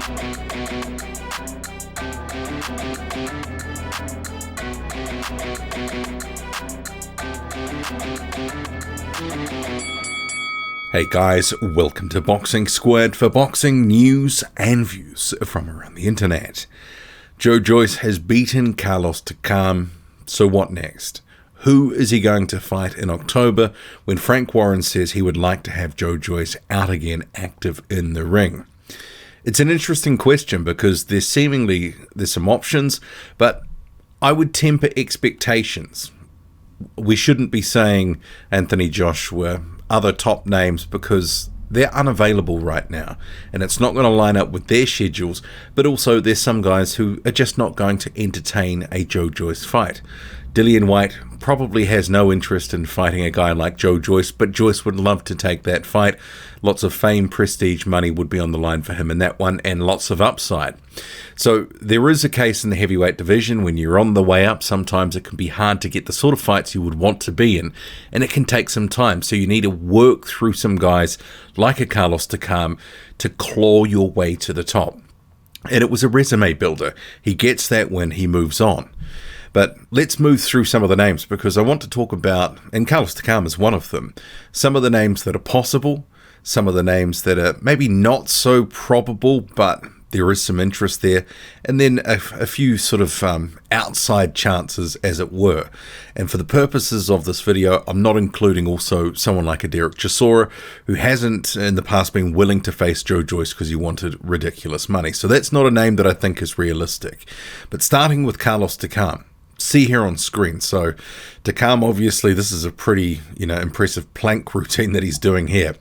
Hey guys, welcome to Boxing Squared for boxing news and views from around the internet. Joe Joyce has beaten Carlos Takam, so what next? Who is he going to fight in October when Frank Warren says he would like to have Joe Joyce out again active in the ring? It's an interesting question because there's some options, but I would temper expectations. We shouldn't be saying Anthony Joshua, other top names, because they're unavailable right now and it's not going to line up with their schedules, but also there's some guys who are just not going to entertain a Joe Joyce fight. Dillian Whyte probably has no interest in fighting a guy like Joe Joyce, but Joyce would love to take that fight. Lots of fame, prestige, money would be on the line for him in that one, and lots of upside. So there is a case in the heavyweight division. When you're on the way up, sometimes it can be hard to get the sort of fights you would want to be in, and it can take some time. So you need to work through some guys like a Carlos Takam to claw your way to the top. And it was a resume builder. He gets that win, he moves on. But let's move through some of the names because I want to talk about, and Carlos Takam is one of them, some of the names that are possible, some of the names that are maybe not so probable, but there is some interest there, and then a few sort of outside chances, as it were. And for the purposes of this video, I'm not including also someone like a Derek Chisora, who hasn't in the past been willing to face Joe Joyce because he wanted ridiculous money. So that's not a name that I think is realistic. But starting with Carlos Takam, see here on screen. So Takam, obviously, this is a pretty, impressive plank routine that he's doing here.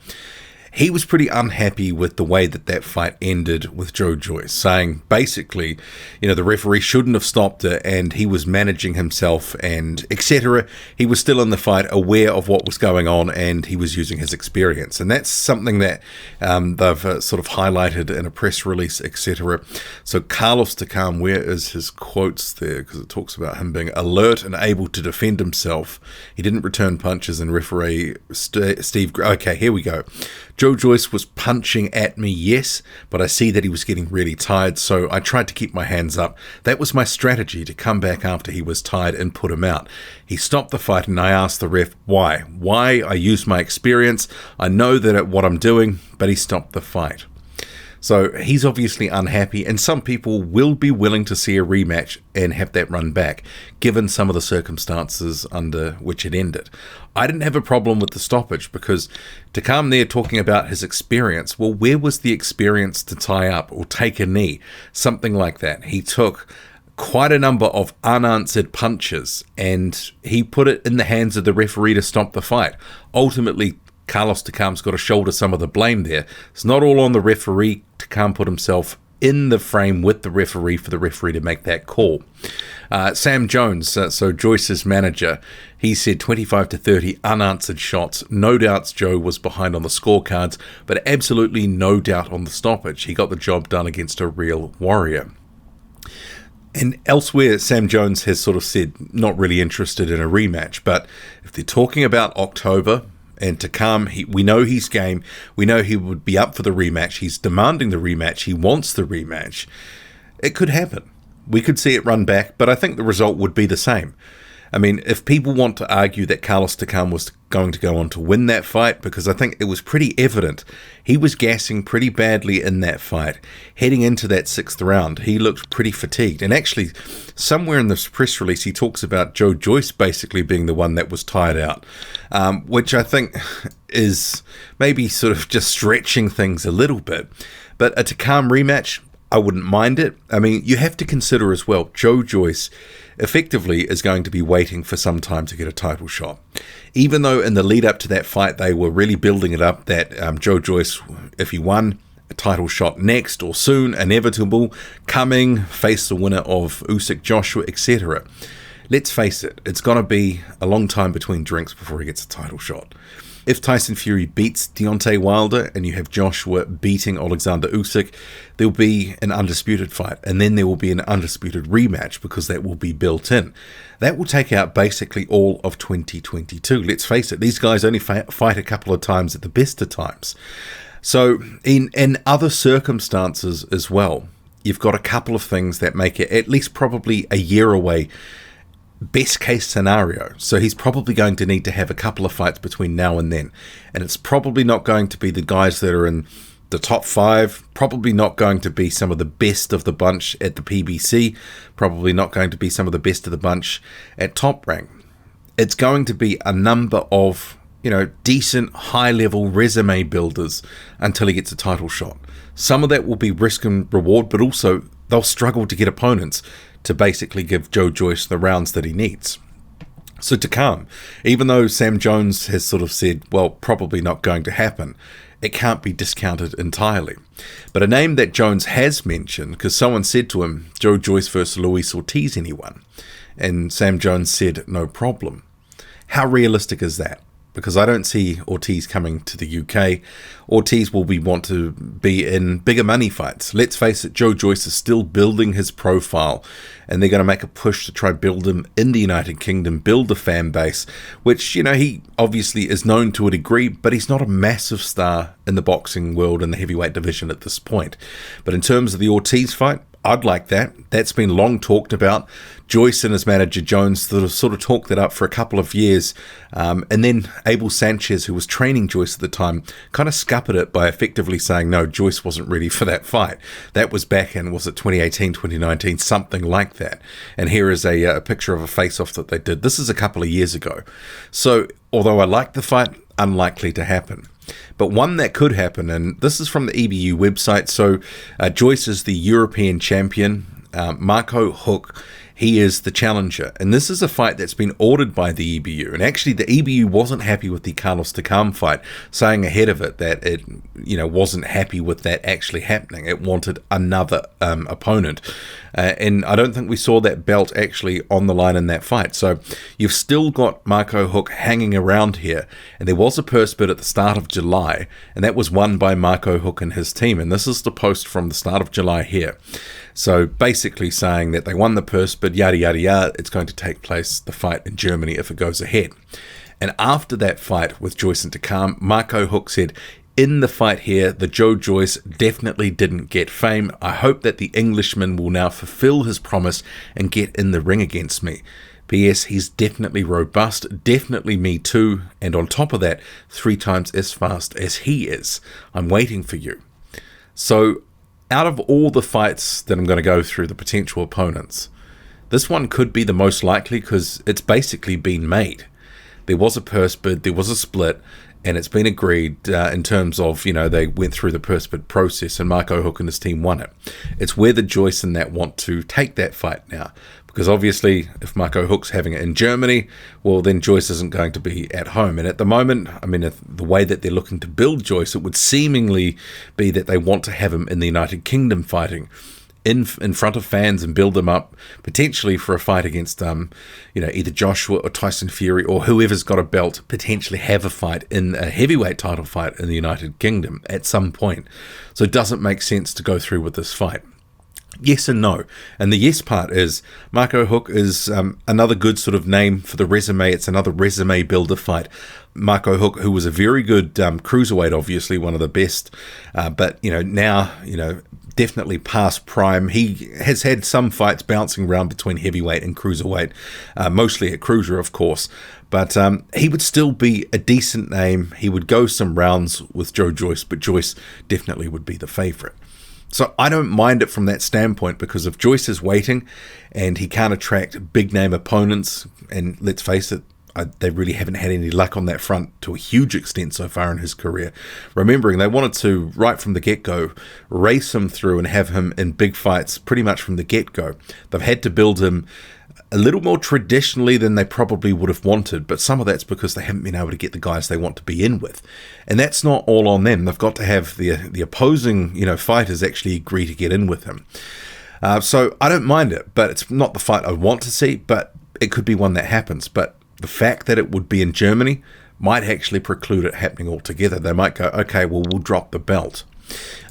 He was pretty unhappy with the way that fight ended with Joe Joyce, saying basically, the referee shouldn't have stopped it and he was managing himself and etc. He was still in the fight, aware of what was going on, and he was using his experience. And that's something that they've sort of highlighted in a press release, etc. So Carlos Takam, where is his quotes there? Because it talks about him being alert and able to defend himself. He didn't return punches, and referee Steve... Okay, here we go. Joe Joyce was punching at me, yes, but I see that he was getting really tired, so I tried to keep my hands up. That was my strategy, to come back after he was tired and put him out. He stopped the fight and I asked the ref why. Why? I used my experience. I know that what I'm doing, but he stopped the fight. So he's obviously unhappy, and some people will be willing to see a rematch and have that run back, given some of the circumstances under which it ended. I didn't have a problem with the stoppage because Takam there talking about his experience. Well, where was the experience to tie up or take a knee? Something like that. He took quite a number of unanswered punches and he put it in the hands of the referee to stop the fight. Ultimately, Carlos Takam's got to shoulder some of the blame there. It's not all on the referee. Takam put himself in the frame with the referee for the referee to make that call. Sam Jones, so Joyce's manager, he said 25 to 30 unanswered shots. No doubts Joe was behind on the scorecards, but absolutely no doubt on the stoppage. He got the job done against a real warrior. And elsewhere, Sam Jones has sort of said not really interested in a rematch, but if they're talking about October, and Takam, we know he's game. We know he would be up for the rematch. He's demanding the rematch. He wants the rematch. It could happen. We could see it run back, but I think the result would be the same. I mean, if people want to argue that Carlos Takam was going to go on to win that fight, because I think it was pretty evident he was gassing pretty badly in that fight. Heading into that 6th round, he looked pretty fatigued. And actually, somewhere in this press release, he talks about Joe Joyce basically being the one that was tired out, which I think is maybe sort of just stretching things a little bit. But a Takam rematch, I wouldn't mind it. I mean, you have to consider as well, Joe Joyce effectively is going to be waiting for some time to get a title shot. Even though in the lead up to that fight, they were really building it up that Joe Joyce, if he won, a title shot next or soon, inevitable, coming, face the winner of Usyk, Joshua, etc. Let's face it, it's going to be a long time between drinks before he gets a title shot. If Tyson Fury beats Deontay Wilder and you have Joshua beating Alexander Usyk, there'll be an undisputed fight, and then there will be an undisputed rematch because that will be built in. That will take out basically all of 2022. Let's face it, these guys only fight a couple of times at the best of times. So in other circumstances as well, you've got a couple of things that make it at least probably a year away, best case scenario. So he's probably going to need to have a couple of fights between now and then. And it's probably not going to be the guys that are in the top 5, probably not going to be some of the best of the bunch at the PBC, probably not going to be some of the best of the bunch at Top Rank. It's going to be a number of, decent high-level resume builders until he gets a title shot. Some of that will be risk and reward, but also they'll struggle to get opponents to basically give Joe Joyce the rounds that he needs. So Takam, even though Sam Jones has sort of said, well, probably not going to happen, it can't be discounted entirely. But a name that Jones has mentioned, because someone said to him, Joe Joyce versus Luis Ortiz, anyone? And Sam Jones said, no problem. How realistic is that? Because I don't see Ortiz coming to the UK. Ortiz will want to be in bigger money fights. Let's face it, Joe Joyce is still building his profile, and they're going to make a push to try build him in the United Kingdom, build a fan base, which, he obviously is known to a degree, but he's not a massive star in the boxing world in the heavyweight division at this point. But in terms of the Ortiz fight, I'd like that. That's been long talked about. Joyce and his manager Jones sort of talked that up for a couple of years. And then Abel Sanchez, who was training Joyce at the time, kind of scuppered it by effectively saying, no, Joyce wasn't ready for that fight. That was back in, was it 2018, 2019, something like that. And here is a picture of a face-off that they did. This is a couple of years ago. So although I like the fight, unlikely to happen. But one that could happen, and this is from the EBU website. So Joyce is the European champion. Marco Huck, he is the challenger. And this is a fight that's been ordered by the EBU. And actually the EBU wasn't happy with the Carlos Takam fight, saying ahead of it that it wasn't happy with that actually happening. It wanted another opponent. And I don't think we saw that belt actually on the line in that fight. So you've still got Marco Huck hanging around here. And there was a purse bid at the start of July, and that was won by Marco Huck and his team. And this is the post from the start of July here. So basically saying that they won the purse bid, yada, yada, yada. It's going to take place, the fight in Germany, if it goes ahead. And after that fight with Joyce and Takam, Marco Huck said, in the fight here, the Joe Joyce definitely didn't get fame. I hope that the Englishman will now fulfill his promise and get in the ring against me. P.S. He's definitely robust, definitely me too, and on top of that, 3 times as fast as he is. I'm waiting for you. So, out of all the fights that I'm going to go through, the potential opponents, this one could be the most likely because it's basically been made. There was a purse bid, there was a split, and it's been agreed in terms of, they went through the purse bid process and Marco Huck and his team won it. It's whether Joyce and that want to take that fight now. Because obviously, if Marco Huck's having it in Germany, well, then Joyce isn't going to be at home. And at the moment, the way that they're looking to build Joyce, it would seemingly be that they want to have him in the United Kingdom fighting in front of fans and build them up potentially for a fight against either Joshua or Tyson Fury or whoever's got a belt, potentially have a fight in a heavyweight title fight in the United Kingdom at some point. So it doesn't make sense to go through with this fight. Yes and no. And the yes part is Marco Huck is another good sort of name for the resume. It's another resume builder fight. Marco Huck, who was a very good cruiserweight, obviously one of the best, but now definitely past prime. He has had some fights bouncing around between heavyweight and cruiserweight, mostly at cruiser, of course. But he would still be a decent name. He would go some rounds with Joe Joyce, but Joyce definitely would be the favourite. So I don't mind it from that standpoint because if Joyce is waiting and he can't attract big name opponents, and let's face it, they really haven't had any luck on that front to a huge extent so far in his career. Remembering they wanted to, right from the get-go, race him through and have him in big fights pretty much from the get-go. They've had to build him a little more traditionally than they probably would have wanted, but some of that's because they haven't been able to get the guys they want to be in with. And that's not all on them. They've got to have the opposing fighters actually agree to get in with him. So I don't mind it, but it's not the fight I want to see, but it could be one that happens. But the fact that it would be in Germany might actually preclude it happening altogether. They might go, okay, well, we'll drop the belt.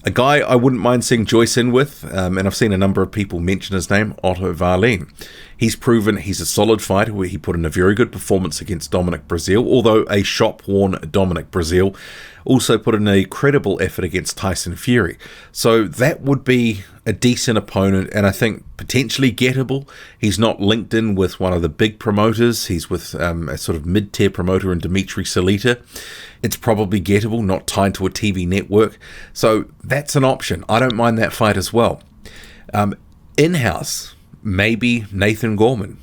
A guy I wouldn't mind seeing Joyce in with, and I've seen a number of people mention his name, Otto Wallin. He's proven he's a solid fighter where he put in a very good performance against Dominic Breazeale, although a shop-worn Dominic Breazeale Also put in a credible effort against Tyson Fury. So that would be a decent opponent, and I think potentially gettable. He's not linked in with one of the big promoters. He's with a sort of mid-tier promoter in Dimitri Salita. It's probably gettable, not tied to a TV network. So that's an option. I don't mind that fight as well. In-house, maybe Nathan Gorman.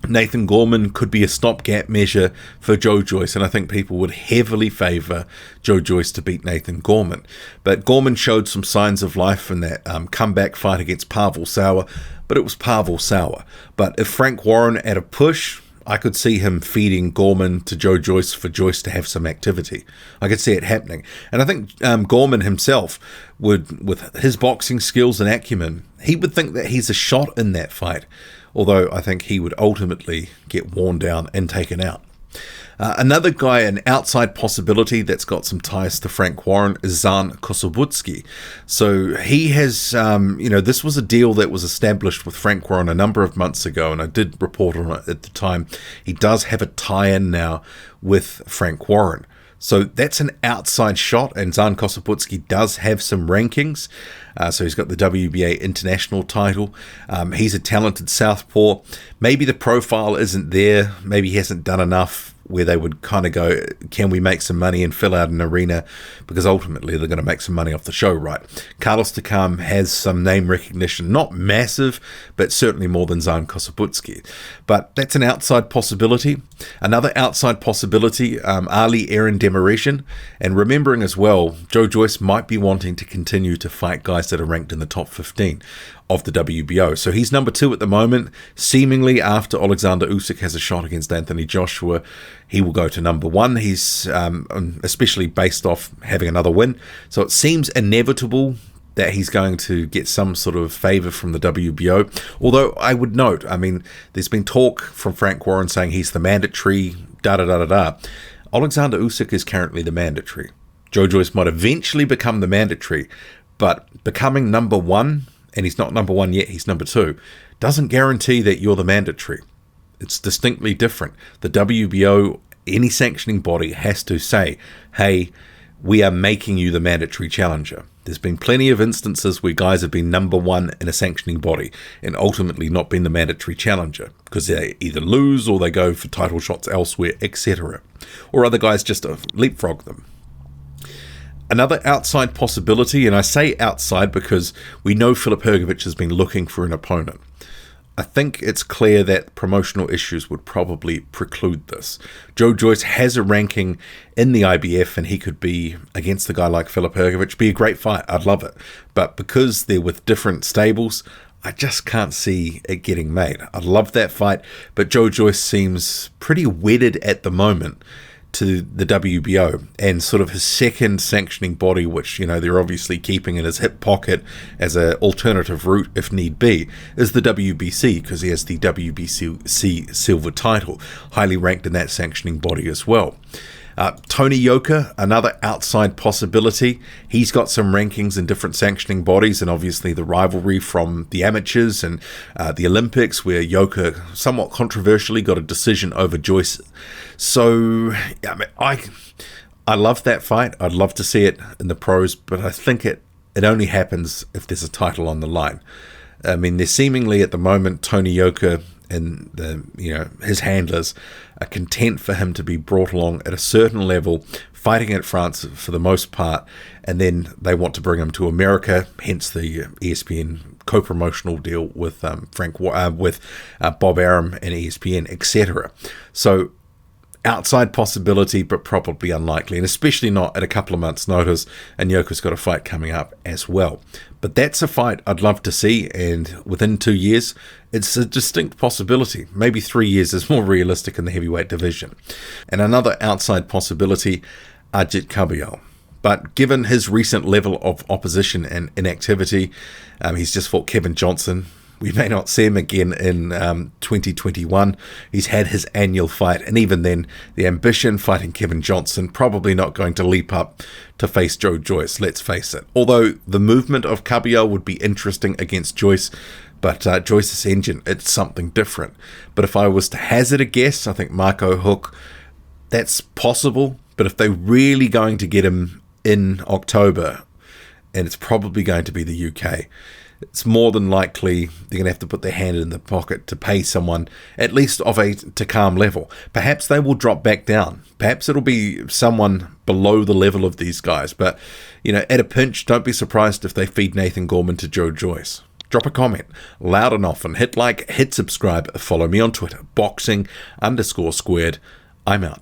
Nathan Gorman could be a stopgap measure for Joe Joyce, and I think people would heavily favour Joe Joyce to beat Nathan Gorman. But Gorman showed some signs of life in that comeback fight against Pavel Sauer, but it was Pavel Sauer. But if Frank Warren at a push, I could see him feeding Gorman to Joe Joyce for Joyce to have some activity. I could see it happening. And I think Gorman himself would, with his boxing skills and acumen, he would think that he's a shot in that fight. Although I think he would ultimately get worn down and taken out. Another guy, an outside possibility that's got some ties to Frank Warren, is Zan Kossobutski. So he has, this was a deal that was established with Frank Warren a number of months ago, and I did report on it at the time. He does have a tie-in now with Frank Warren. So that's an outside shot, and Zan Kossobutski does have some rankings. So he's got the WBA international title. He's a talented southpaw. Maybe the profile isn't there. Maybe he hasn't done enough where they would kind of go, can we make some money and fill out an arena? Because ultimately they're going to make some money off the show, right? Carlos Takam has some name recognition, not massive, but certainly more than Zan Kossobutski. But that's an outside possibility. Another outside possibility, Ali Aaron Demiration. And remembering as well, Joe Joyce might be wanting to continue to fight guys that are ranked in the top 15 of the WBO. So he's number 2 at the moment. Seemingly after Alexander Usyk has a shot against Anthony Joshua, he will go to number 1. He's especially based off having another win. So it seems inevitable that he's going to get some sort of favour from the WBO. Although I would note, there's been talk from Frank Warren saying he's the mandatory, da-da-da-da-da. Alexander Usyk is currently the mandatory. Joe Joyce might eventually become the mandatory, but becoming number 1, and he's not number 1 yet, he's number 2, doesn't guarantee that you're the mandatory. It's distinctly different. The WBO, any sanctioning body, has to say, hey, we are making you the mandatory challenger. There's been plenty of instances where guys have been number 1 in a sanctioning body and ultimately not been the mandatory challenger because they either lose or they go for title shots elsewhere, etc. Or other guys just leapfrog them. Another outside possibility, and I say outside because we know Filip Hrgović has been looking for an opponent. I think it's clear that promotional issues would probably preclude this. Joe Joyce has a ranking in the IBF, and he could be against a guy like Filip Hrgović. Be a great fight. I'd love it. But because they're with different stables, I just can't see it getting made. I'd love that fight, but Joe Joyce seems pretty wedded at the moment to the WBO and sort of his second sanctioning body, which, they're obviously keeping in his hip pocket as an alternative route if need be, is the WBC, because he has the WBC silver title, highly ranked in that sanctioning body as well. Tony Yoka, another outside possibility. He's got some rankings in different sanctioning bodies, and obviously the rivalry from the amateurs and the Olympics, where Yoka somewhat controversially got a decision over Joyce. So I love that fight. I'd love to see it in the pros, but I think it only happens if there's a title on the line. They're seemingly at the moment, Tony Yoka and his handlers are content for him to be brought along at a certain level, fighting at France for the most part, and then they want to bring him to America, hence the ESPN co-promotional deal with Bob Arum and ESPN, etc. So outside possibility, but probably unlikely, and especially not at a couple of months' notice, and Yoko's got a fight coming up as well. But that's a fight I'd love to see, and within 2 years, it's a distinct possibility. Maybe 3 years is more realistic in the heavyweight division. And another outside possibility, Ajit Kabayel. But given his recent level of opposition and inactivity, he's just fought Kevin Johnson. We may not see him again in 2021. He's had his annual fight, and even then, the ambition fighting Kevin Johnson, probably not going to leap up to face Joe Joyce, let's face it. Although the movement of Kabayel would be interesting against Joyce, but Joyce's engine, it's something different. But if I was to hazard a guess, I think Marco Huck, that's possible, But if they're really going to get him in October, and it's probably going to be the UK, it's more than likely they're going to have to put their hand in the pocket to pay someone at least of a Takam level. Perhaps they will drop back down. Perhaps it'll be someone below the level of these guys. But, at a pinch, don't be surprised if they feed Nathan Gorman to Joe Joyce. Drop a comment loud and often. Hit like, hit subscribe. Follow me on Twitter, boxing_squared. I'm out.